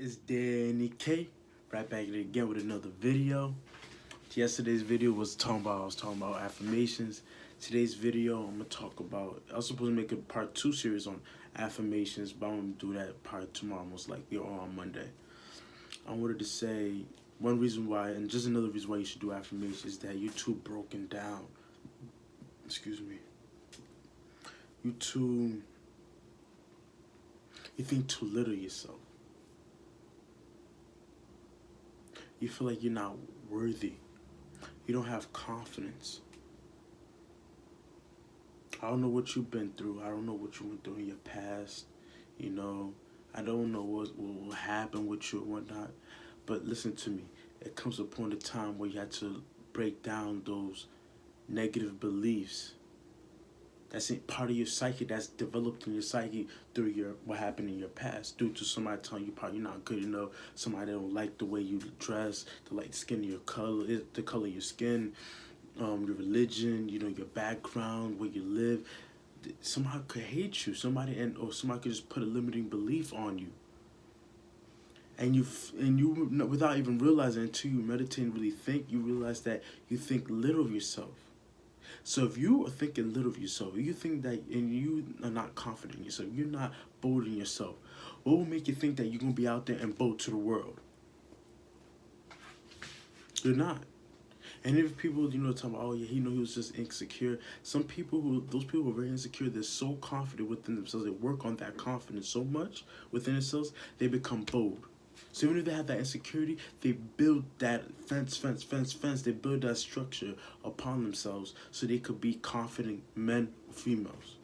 It's Danny K, right back at it again with another video. Yesterday's video was I was talking about affirmations. Today's video I'm gonna talk about. I was supposed to make a part 2 series on affirmations, but I'm gonna do that part tomorrow, most likely, or on Monday. I wanted to say one reason why, and just another reason why you should do affirmations, is that you're too broken down. Excuse me. You think too little of yourself. You feel like you're not worthy. You don't have confidence. I don't know what you've been through. I don't know what you went through in your past. I don't know what will happen with you or whatnot. But listen to me. It comes upon a time where you have to break down those negative beliefs. That's part of your psyche, that's developed in your psyche through what happened in your past, due to somebody telling you probably you're not good enough, somebody that don't like the way you dress, the light skin of your color, the color of your skin, your religion, your background, where you live. Somebody could hate you, or somebody could just put a limiting belief on you. And you without even realizing, until you meditate and really think, you realize that you think little of yourself. So if you are thinking little of yourself, you think that, and you are not confident in yourself, you're not bold in yourself, what will make you think that you're going to be out there and bold to the world? You're not. And if people, talk about, oh yeah, he was just insecure. Those people who are very insecure, they're so confident within themselves, they work on that confidence so much within themselves, they become bold. So even if they have that insecurity, they build that fence. They build that structure upon themselves so they could be confident men or females.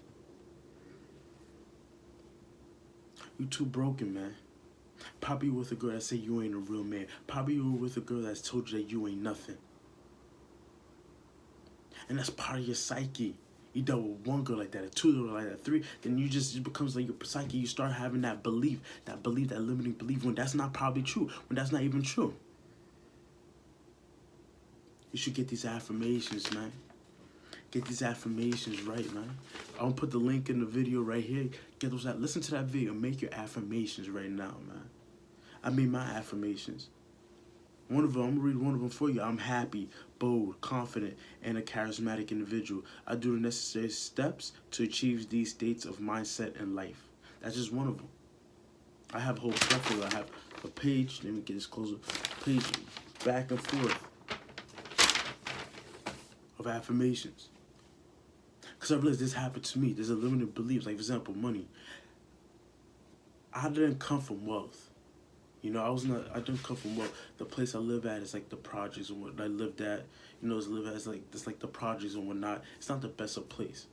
You too broken, man. Probably with a girl that say you ain't a real man. Probably you were with a girl that's told you that you ain't nothing. And that's part of your psyche. You dealt with one girl like that, a two girl like that, three, then it becomes like your psyche. You start having that limiting belief, when that's not probably true, when that's not even true. You should get these affirmations, man. Get these affirmations right, man. I'm gonna put the link in the video right here. Listen to that video. Make your affirmations right now, man. I made my affirmations. One of them, I'm going to read one of them for you. I'm happy, bold, confident, and a charismatic individual. I do the necessary steps to achieve these states of mindset and life. That's just one of them. I have a whole plethora. I have a page. Let me get this closer. Page back and forth of affirmations. Because I realized this happened to me. There's a limited beliefs. Like, for example, money. I didn't come from wealth. I didn't come from wealth. The place I live at is like the projects and what I lived at. It's like the projects and whatnot. It's not the best of place.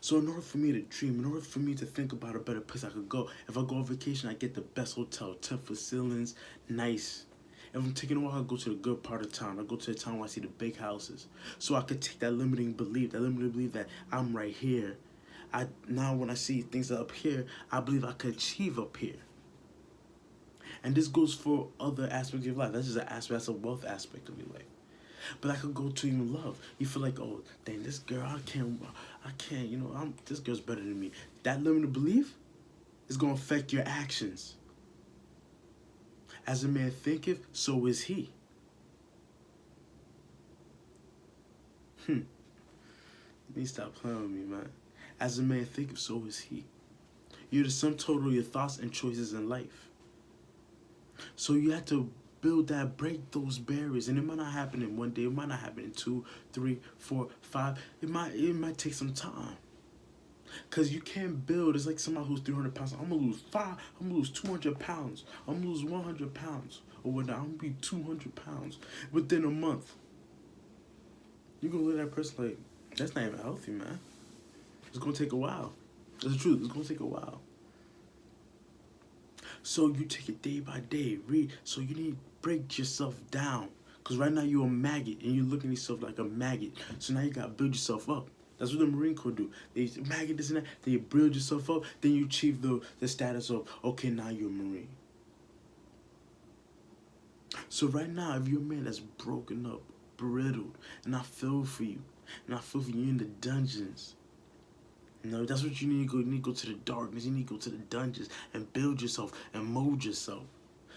So in order for me to dream, in order for me to think about a better place I could go, if I go on vacation, I get the best hotel, 10-foot ceilings, nice. If I'm taking a walk, I go to the good part of town. I go to the town where I see the big houses. So I could take that limiting belief that I'm right here. Now when I see things up here, I believe I could achieve up here. And this goes for other aspects of your life. That's just that's a wealth aspect of your life. But I could go to even love. You feel like, oh, dang, this girl, I can't, this girl's better than me. That limited belief is going to affect your actions. As a man thinketh, so is he. Let me stop playing with me, man. As a man thinketh, so is he. You're the sum total of your thoughts and choices in life. So you have to break those barriers, and it might not happen in one day. It might not happen in 2, 3, 4, 5. It might take some time, cause you can't build. It's like somebody who's 300 pounds. I'm gonna lose 200 pounds. I'm gonna lose 100 pounds, or whatnot. I'm gonna be 200 pounds within a month. You gonna look at that person like, that's not even healthy, man. It's gonna take a while. That's the truth. It's gonna take a while. So you take it day by day. So you need to break yourself down. Because right now you're a maggot and you're looking at yourself like a maggot. So now you got to build yourself up. That's what the Marine Corps do. They maggot this and that. Then you build yourself up. Then you achieve the status of, okay, now you're a Marine. So right now, if you're a man that's broken up, brittled, and I feel for you, and I feel for you in the dungeons, You know, that's what you need to go. You need to go to the darkness. You need to go to the dungeons and build yourself and mold yourself.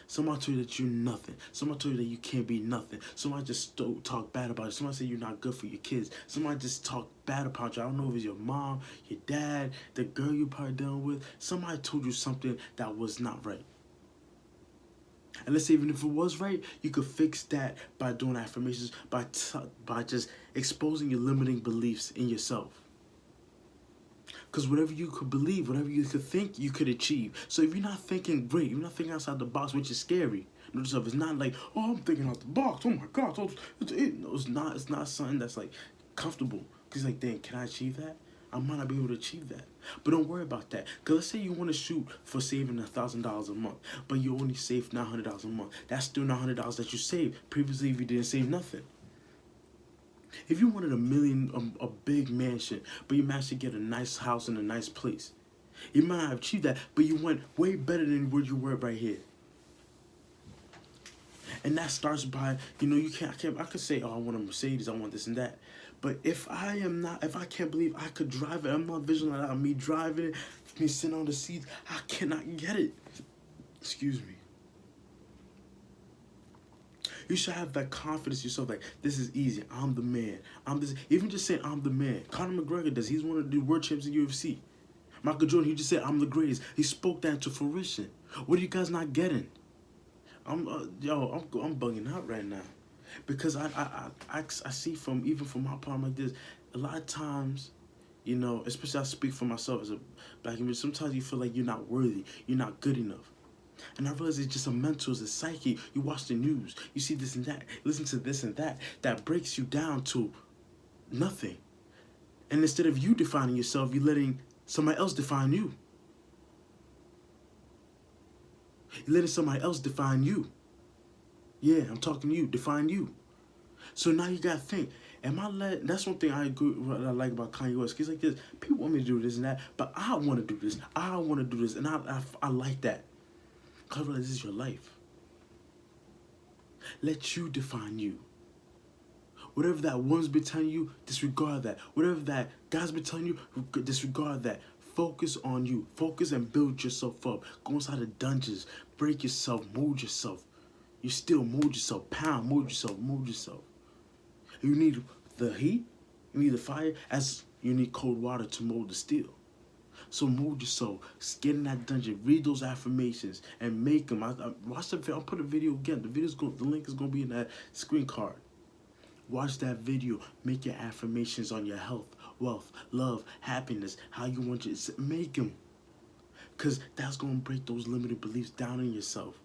Somebody told you that you're nothing. Somebody told you that you can't be nothing. Somebody just talk bad about you. Somebody said you're not good for your kids. Somebody just talk bad about you. I don't know if it's your mom, your dad, the girl you're probably dealing with. Somebody told you something that was not right. And let's say even if it was right, you could fix that by doing affirmations, by just exposing your limiting beliefs in yourself. Because whatever you could believe, whatever you could think, you could achieve. So if you're not thinking great, you're not thinking outside the box, which is scary. Notice it's not like, oh, I'm thinking out the box. Oh my God, no, it's not. It's not something that's like comfortable. Because like, dang, can I achieve that? I might not be able to achieve that. But don't worry about that. Because let's say you want to shoot for saving $1,000 a month, but you only save $900 a month. That's still $900 that you saved. Previously, if you didn't save nothing. If you wanted a big mansion, but you managed to get a nice house in a nice place, you might have achieved that, but you went way better than where you were right here. And that starts by, I could say, oh, I want a Mercedes, I want this and that. But if I can't believe I could drive it, I'm not visualizing me driving it, me sitting on the seats, I cannot get it. Excuse me. You should have that confidence in yourself, like, this is easy, I'm the man. Even just saying I'm the man. Conor McGregor does, he's one of the world champions in UFC. Michael Jordan, he just said, I'm the greatest. He spoke that into fruition. What are you guys not getting? I'm bugging out right now. Because I see even from my problem like this, a lot of times, especially I speak for myself as a black man, sometimes you feel like you're not worthy, you're not good enough. And I realize it's just a mental, it's a psyche. You watch the news, you see this and that, listen to this and that breaks you down to nothing. And instead of you defining yourself, you're letting somebody else define you. You're letting somebody else define you. Yeah, I'm talking to you, define you. So now you gotta think, that's one thing I agree, what I like about Kanye West. He's like this, people want me to do this and that, but I want to do this, and I like that. Because this is your life. Let you define you. Whatever that one's been telling you, disregard that. Whatever that God's been telling you, disregard that. Focus on you. Focus and build yourself up. Go inside the dungeons. Break yourself. Mold yourself. You still mold yourself. Mold yourself. You need the heat. You need the fire. As you need cold water to mold the steel. So mold yourself, get in that dungeon, read those affirmations, and make them. Watch the video. I'll put a video again. The link is gonna be in that screen card. Watch that video. Make your affirmations on your health, wealth, love, happiness. How you want to make them, cause that's gonna break those limited beliefs down in yourself.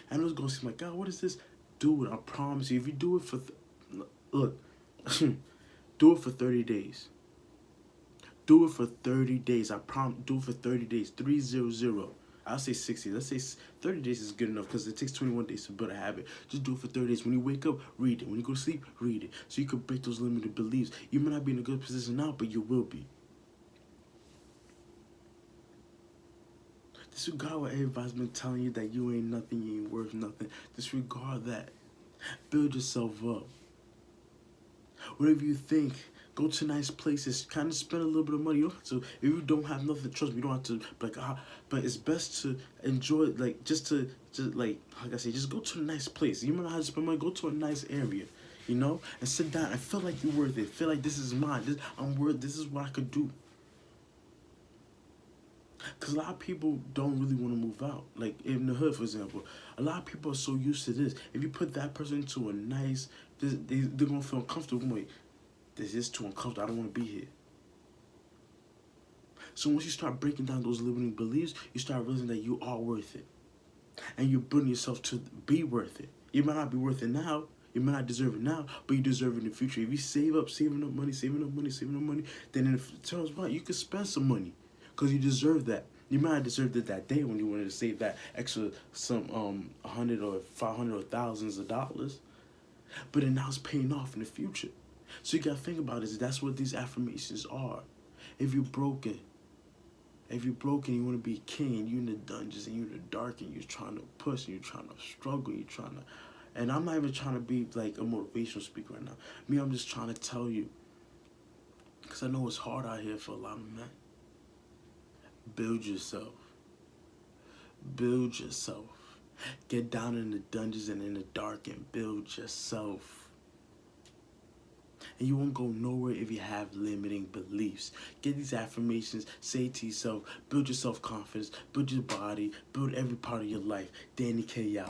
I know it's gonna seem like, God, what is this? Do it. I promise you. If you do it for, do it for 30 days. Do it for 30 days. I promise. Do it for 30 days. 300. I'll say 60. Let's say 30 days is good enough because it takes 21 days to build a habit. Just do it for 30 days. When you wake up, read it. When you go to sleep, read it. So you can break those limited beliefs. You may not be in a good position now, but you will be. Disregard what everybody's been telling you, that you ain't nothing, you ain't worth nothing. Disregard that. Build yourself up. Whatever you think, go to nice places, kind of spend a little bit of money. You don't have to, if you don't have nothing, trust me, you don't have to, but it's best to enjoy, like, just like I say, just go to a nice place. You might not have to spend money, go to a nice area, and sit down and feel like you're worth it. Feel like this is mine, this is what I could do. Because a lot of people don't really want to move out. Like, in the hood, for example, a lot of people are so used to this. If you put that person into a nice, they're going to feel uncomfortable. Wait, this is too uncomfortable. I don't want to be here. So once you start breaking down those limiting beliefs, you start realizing that you are worth it. And you're building yourself to be worth it. You might not be worth it now. You might not deserve it now, but you deserve it in the future. If you saving up money, then in the terms of you can spend some money. Because you deserve that. You might have deserved it that day when you wanted to save that extra some $100 or $500 or thousands of dollars. But then now it's paying off in the future. So you gotta think about it. That's what these affirmations are. If you're broken, you wanna be a king, you're in the dungeons and you're in the dark and you're trying to push and you're trying to struggle, and I'm not even trying to be like a motivational speaker right now. I'm just trying to tell you, Because I know it's hard out here for a lot of men. Build yourself. Build yourself. Get down in the dungeons and in the dark and build yourself. And you won't go nowhere if you have limiting beliefs. Get these affirmations, say it to yourself, build your self-confidence, build your body, build every part of your life. Danny K out.